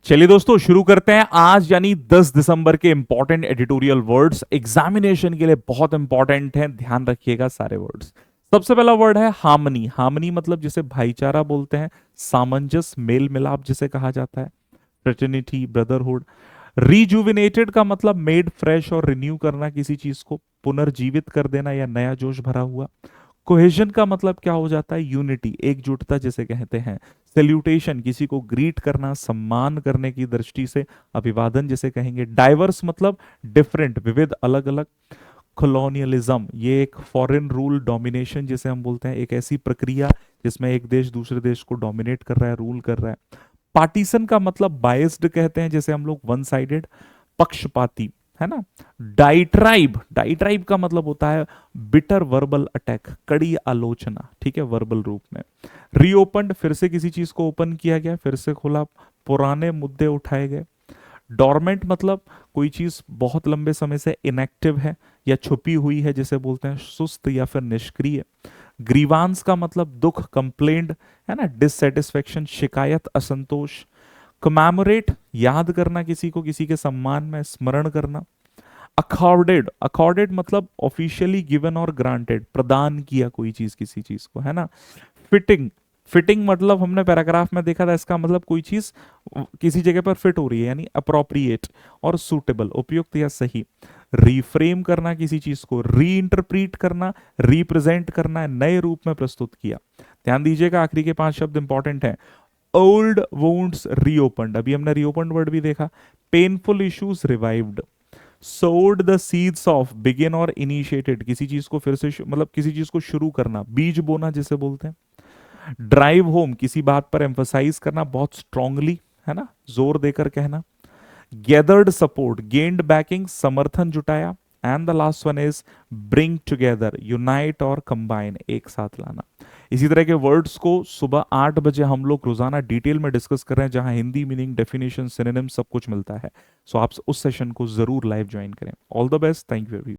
चलिए दोस्तों शुरू करते हैं आज यानी 10 दिसंबर के इंपॉर्टेंट एडिटोरियल वर्ड्स एग्जामिनेशन के लिए बहुत इंपॉर्टेंट हैं, ध्यान रखिएगा सारे वर्ड्स। सबसे पहला वर्ड है हार्मनी। हार्मनी मतलब जिसे भाईचारा बोलते हैं, सामंजस्य, मेल मिलाप जिसे कहा जाता है, फ्रेटर्निटी, ब्रदरहुड। रिजुविनेटेड का मतलब मेड फ्रेश और रिन्यू करना, किसी चीज को पुनर्जीवित कर देना या नया जोश भरा हुआ। कोहेजन का मतलब क्या हो जाता है, यूनिटी, एकजुटता जिसे कहते हैं। सैल्यूटेशन, किसी को ग्रीट करना, सम्मान करने की दृष्टि से अभिवादन जिसे कहेंगे। डाइवर्स मतलब डिफरेंट, विविध, अलग अलग। कॉलोनियलिज्म, ये एक फॉरेन रूल डोमिनेशन जिसे हम बोलते हैं, एक ऐसी प्रक्रिया जिसमें एक देश दूसरे देश को डोमिनेट कर रहा है, रूल कर रहा है। पार्टीशन का मतलब बायस्ड कहते हैं, जैसे हम लोग वन साइडेड, पक्षपाती, है ना। डाइट्राइब, डाइट्राइब का मतलब होता है बिटर वर्बल अटैक, कड़ी आलोचना, ठीक है, वर्बल रूप में। रीओपन्ड, फिर से किसी चीज को ओपन किया गया, फिर से खोला, पुराने मुद्दे उठाए गए। डोरमेंट मतलब कोई चीज बहुत लंबे समय से इनएक्टिव है या छुपी हुई है, जिसे बोलते हैं सुस्त या फिर निष्क्रिय। ग्रीवांस का मतलब दुख, कंप्लेंट, है ना, डिससेटिस्फेक्शन, शिकायत, असंतोष। कमेमोरेट, याद करना किसी को, किसी के सम्मान में, स्मरण करना। अकॉर्डेड, अकॉर्डेड मतलब ऑफिशियली गिवन और ग्रांटेड, प्रदान किया कोई चीज किसी चीज को, है ना। फिटिंग, फिटिंग मतलब हमने पैराग्राफ में देखा था, इसका मतलब कोई चीज किसी जगह पर फिट हो रही है यानी अप्रोप्रिएट। और सूटेबल, उपयुक्त या सही। रिफ्रेम करना किसी चीज को, री इंटरप्रीट करना, रिप्रेजेंट करना, नए रूप में प्रस्तुत किया। ध्यान दीजिएगा आखिरी के 5 शब्द इंपॉर्टेंट हैं। ओल्ड वुंड्स रीओपन्ड, अभी हमने रीओपन्ड वर्ड भी देखा। Painful issues revived. सोड द सीड्स ऑफ, बिगिन और इनिशिएटेड, किसी चीज को फिर से मतलब किसी चीज को शुरू करना, बीज बोना जिसे बोलते हैं। ड्राइव होम, किसी बात पर एम्फसाइज करना बहुत स्ट्रांगली, है ना, जोर देकर कहना। गैदर्ड सपोर्ट, गेन्ड बैकिंग, समर्थन जुटाया। And the last one is bring together, unite और कंबाइन, एक साथ लाना। इसी तरह के वर्ड्स को सुबह 8 बजे हम लोग रोजाना डिटेल में डिस्कस कर रहे हैं, जहां हिंदी मीनिंग, डेफिनेशन, सिनोनिम सब कुछ मिलता है। सो आप उस सेशन को जरूर लाइव ज्वाइन करें। All the best, thank you.